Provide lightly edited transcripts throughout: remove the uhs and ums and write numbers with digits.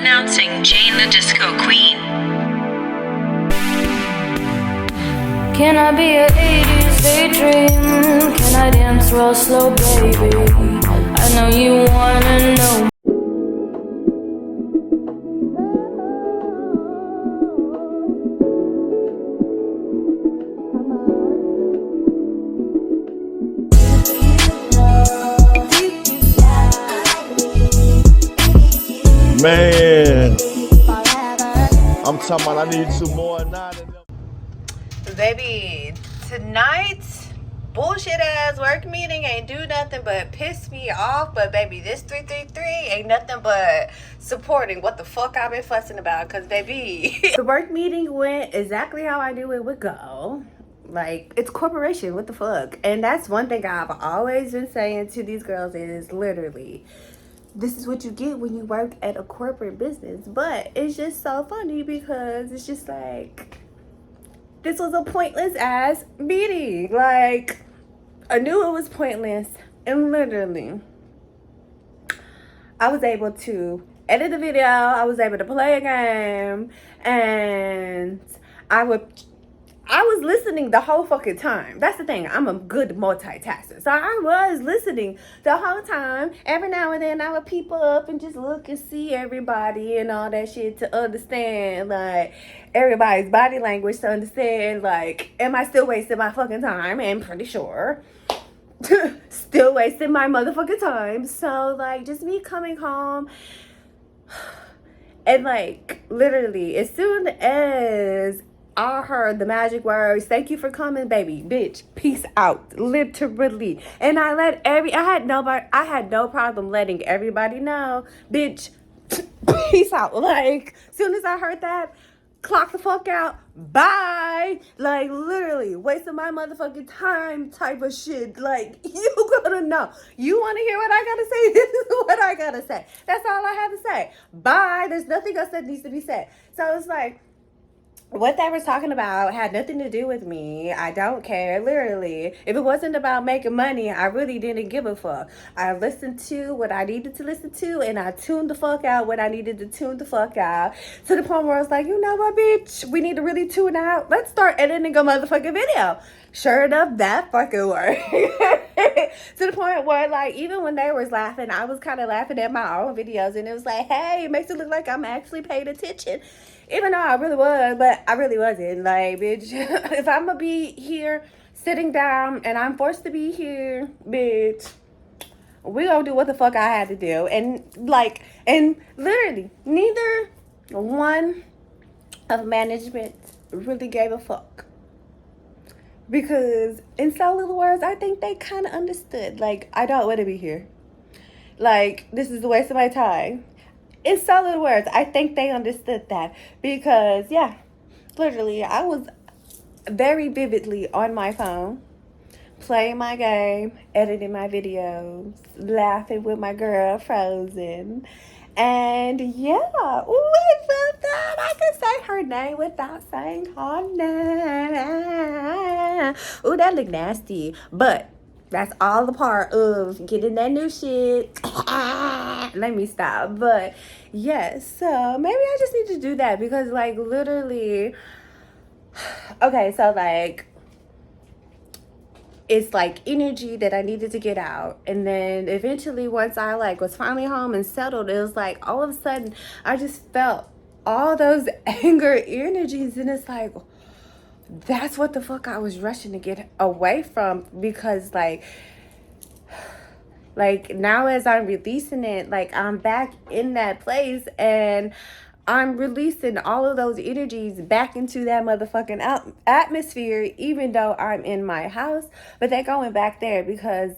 Announcing Jane the Disco Queen. Can I be an 80s daydream? Can I dance real slow, baby? I know you wanna know. Man, I'm talking about I need 2 more night. Baby, tonight's bullshit ass work meeting ain't do nothing but piss me off. But baby, this 333 ain't nothing but supporting what the fuck I've been fussing about. Cause baby, the work meeting went exactly how I knew it would go. Like, it's corporation, what the fuck? And that's one thing I've always been saying to these girls is literally, this is what you get when you work at a corporate business. But it's just so funny because it's just like, this was a pointless ass meeting. Like, I knew it was pointless. And literally, I was able to edit the video. I was able to play a game. And I was listening the whole fucking time. That's the thing. I'm a good multitasker. So I was listening the whole time. Every now and then I would peep up and just look and see everybody and all that shit to understand, like, everybody's body language, to understand, like, am I still wasting my fucking time? And pretty sure. Still wasting my motherfucking time. So, like, just me coming home and, like, literally, as soon as I heard the magic words, thank you for coming, baby, bitch, peace out, literally. And I had no problem letting everybody know, bitch, peace out. Like, soon as I heard that, clock the fuck out, bye. Like, literally, wasting my motherfucking time type of shit. Like, you gotta know. You wanna hear what I gotta say? This is what I gotta say. That's all I have to say. Bye. There's nothing else that needs to be said. So it's like, what they were talking about had nothing to do with me. I don't care, literally. If it wasn't about making money, I really didn't give a fuck. I listened to what I needed to listen to, and I tuned the fuck out what I needed to tune the fuck out. To the point where I was like, you know what, bitch? We need to really tune out. Let's start editing a motherfucking video. Sure enough, that fucking worked. To the point where, like, even when they was laughing, I was kind of laughing at my own videos, and it was like, hey, it makes it look like I'm actually paying attention. Even though I really was, but I really wasn't. Like, bitch, if I'm gonna be here sitting down and I'm forced to be here, bitch, we gonna do what the fuck I had to do. And, like, and literally, neither one of management really gave a fuck. Because, in so little words, I think they kind of understood. Like, I don't want to be here. Like, this is a waste of my time. In so little words, I think they understood that. Because, yeah, literally, I was very vividly on my phone, playing my game, editing my videos, laughing with my girl, Frozen. And, yeah, with that, I can say her name without saying her name. Ooh, that look nasty. But that's all a part of getting that new shit. Let me stop. But yes, so maybe I just need to do that because, like, literally, okay, so, like, it's like energy that I needed to get out. And then eventually, once I, like, was finally home and settled, it was like all of a sudden I just felt all those anger energies, and it's like, that's what the fuck I was rushing to get away from. Because, like now as I'm releasing it, like, I'm back in that place, and I'm releasing all of those energies back into that motherfucking atmosphere, even though I'm in my house. But they're going back there because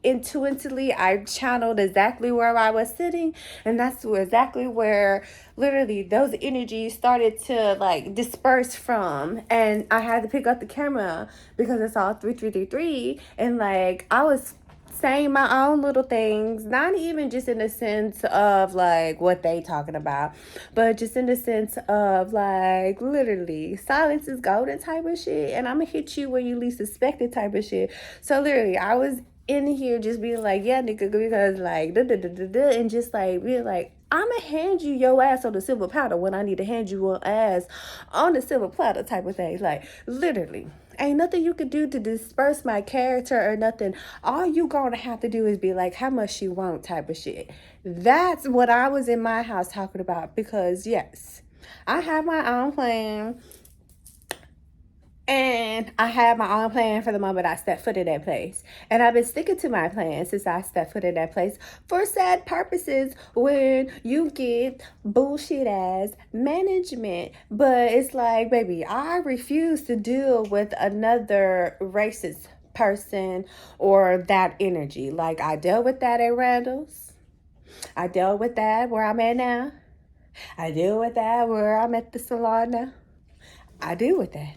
intuitively I channeled exactly where I was sitting, and that's exactly where literally those energies started to, like, disperse from. And I had to pick up the camera because it's all 3333, and, like, I was saying my own little things, not even just in the sense of, like, what they talking about, but just in the sense of, like, literally, silence is golden type of shit, and I'm gonna hit you where you least suspect it type of shit. So literally, I was in here just being like, yeah, nigga, because like, and just like being like, I'ma hand you your ass on the silver platter when I need to hand you your ass on the silver platter type of thing. Like, literally. Ain't nothing you could do to disperse my character or nothing. All you gonna have to do is be like, how much you want type of shit. That's what I was in my house talking about. Because, yes, I have my own plan. And I had my own plan for the moment I stepped foot in that place. And I've been sticking to my plan since I stepped foot in that place for sad purposes when you get bullshit ass management. But it's like, baby, I refuse to deal with another racist person or that energy. Like, I dealt with that at Randall's. I dealt with that where I'm at now. I deal with that where I'm at the salon now. I deal with that.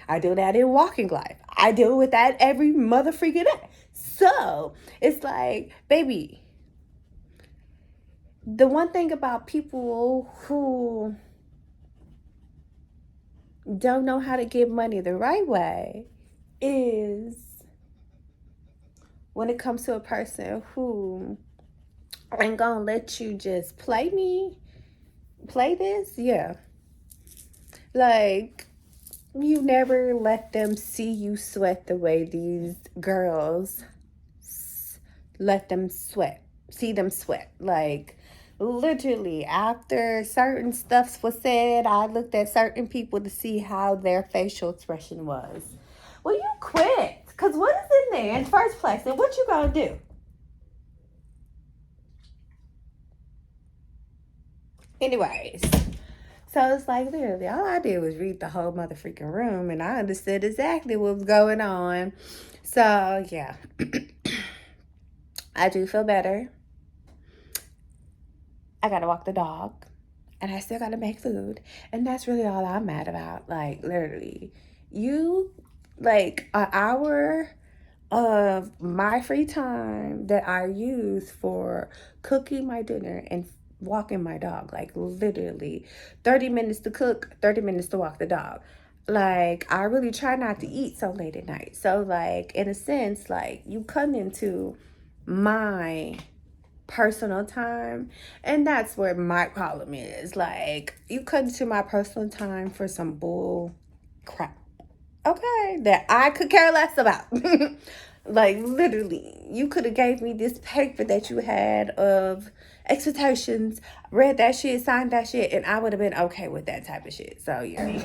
I do that in walking life. I deal with that every mother freaking day. So it's like, baby, the one thing about people who don't know how to give money the right way is when it comes to a person who ain't gonna let you just play this, yeah. Like, you never let them see you sweat the way these girls let them sweat. See them sweat. Like, literally, after certain stuff was said, I looked at certain people to see how their facial expression was. Well, you quit. Because what is in there in the first place? And what you gonna do? Anyways. So it's like, literally, all I did was read the whole motherfucking room, and I understood exactly what was going on. So, yeah. I do feel better. I gotta walk the dog, and I still gotta make food, and that's really all I'm mad about. Like, literally, you, like, an hour of my free time that I use for cooking my dinner and walking my dog, like, literally 30 minutes to cook, 30 minutes to walk the dog. Like, I really try not to eat so late at night. So, like, in a sense, like, you come into my personal time, and that's where my problem is. Like, you come into my personal time for some bull crap, okay, that I could care less about. Like, literally, you could have gave me this paper that you had of expectations, read that shit, signed that shit, and I would have been okay with that type of shit. So, yeah.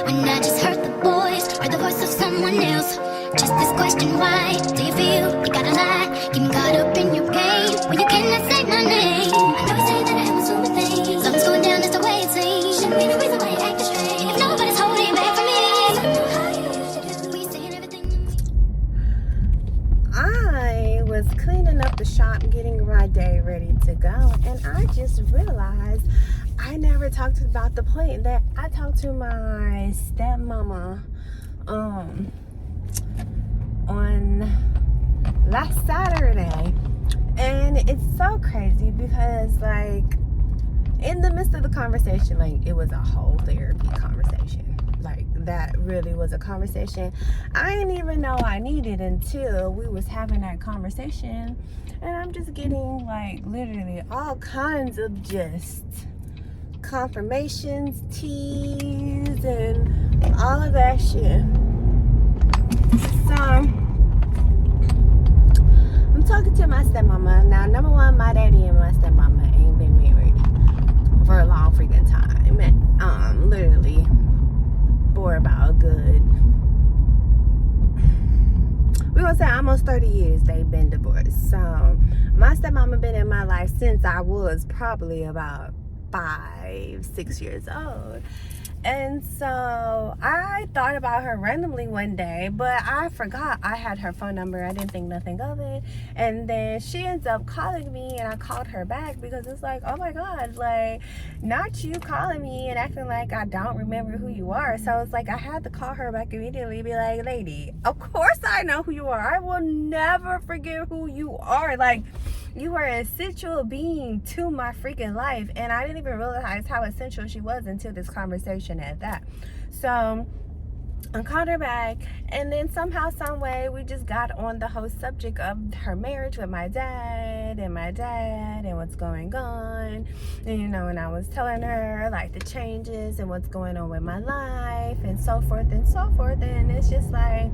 when I just heard the voice or the voice of someone else. Just this question, why do you feel you gotta lie? Getting caught up in your game when you cannot say my name. I know you say that I am assuming things. Something's going down, that's the way it seems. Shouldn't be the reason why you act strange. If nobody's holding back from me, I know how you used to do. We saying everything. I was cleaning up the shop, getting my day ready to go, and I just realized I never talked about the point that I talked to my stepmama on last Saturday. And it's so crazy because, like, in the midst of the conversation, like, it was a whole therapy conversation. Like, that really was a conversation I didn't even know I needed until we was having that conversation. And I'm just getting, like, literally all kinds of just confirmations, teas, and all of that shit. So I'm talking to my stepmama. Now, number one, my daddy and my stepmama ain't been married for a long freaking time. Literally for about a good, we're gonna say almost 30 years they've been divorced. So my stepmama been in my life since I was probably about 5-6 years old. And so I thought about her randomly one day, but I forgot I had her phone number. I didn't think nothing of it. And then she ends up calling me, and I called her back because it's like, oh my God, like, not you calling me and acting like I don't remember who you are. So it's like I had to call her back immediately, be like, lady, of course I know who you are. I will never forget who you are. Like, you are an essential being to my freaking life. And I didn't even realize how essential she was until this conversation at that. So I called her back, and then somehow, some way, we just got on the whole subject of her marriage with my dad and what's going on. And, you know, and I was telling her, like, the changes and what's going on with my life and so forth and so forth. And it's just like,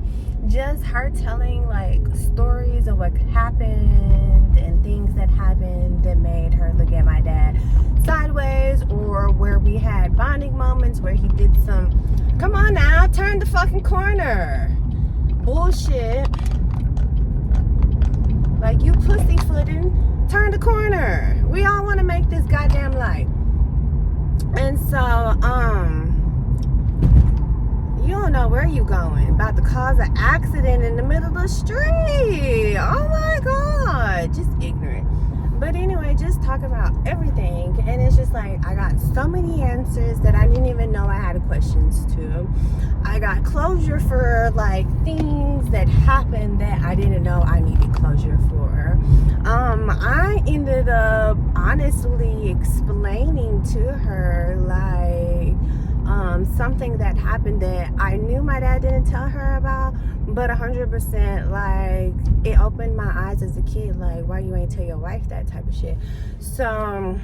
just her telling, like, stories of what happened and things that happened that made her look at my dad sideways, or where we had bonding moments where he did some, come on now, turn the fucking corner bullshit, like, you pussyfooting, turn the corner. We all want to make this goddamn light. And so you don't know where you going, about to cause an accident in the middle of the street. Oh my God, just ignorant. But anyway, just talk about everything, and it's just like I got so many answers that I didn't even know I had questions to. I got closure for, like, things that happened that I didn't know I needed closure for. I ended up honestly explaining to her, like, something that happened that I knew my dad didn't tell her about, but 100%, like, it opened my eyes as a kid, like, why you ain't tell your wife that type of shit. So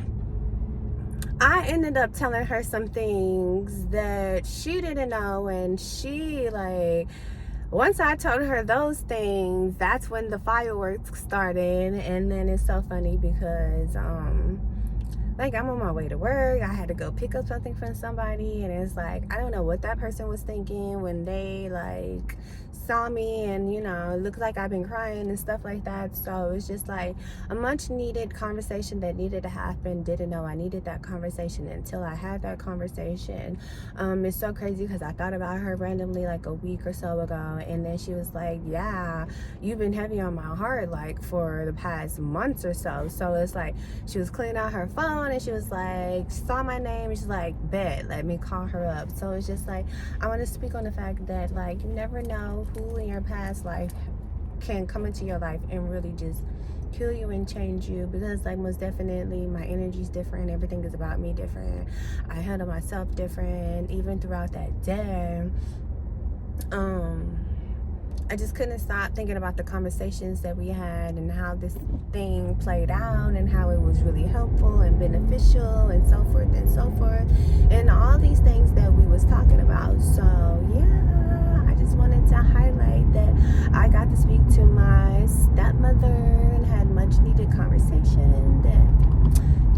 I ended up telling her some things that she didn't know, and she, like, once I told her those things, that's when the fireworks started. And then it's so funny because like, I'm on my way to work, I had to go pick up something from somebody, and it's like, I don't know what that person was thinking when they, like, saw me, and, you know, it looked like I've been crying and stuff like that. So it's just like a much needed conversation that needed to happen. Didn't know I needed that conversation until I had that conversation. It's so crazy because I thought about her randomly like a week or so ago, and then she was like, yeah, you've been heavy on my heart, like, for the past months or so. So it's like she was cleaning out her phone, and she was like, saw my name, and she's like, bet, let me call her up. So it's just like, I want to speak on the fact that, like, you never know who in your past life can come into your life and really just kill you and change you, because, like, most definitely my energy's different, everything is about me different, I handle myself different. Even throughout that day, I just couldn't stop thinking about the conversations that we had and how this thing played out and how it was really helpful and beneficial and so forth and so forth, and all these things that we was talking about. So yeah, I just wanted to highlight that I got to speak to my stepmother and had much needed conversation. That,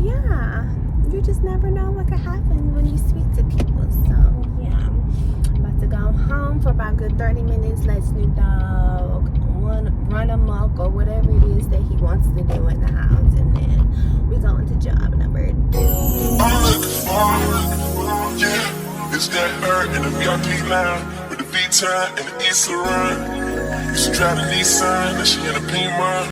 yeah, you just never know what could happen when you speak to people. So yeah, home for about a good 30 minutes. Let Snoop Dogg run amok or whatever it is that he wants to do in the house. And then we go into job number 2. I'm looking for, yeah, it's that bird in the VIP line with the V-time and the East Laurent. She drive a Nissan and she in a Beamer.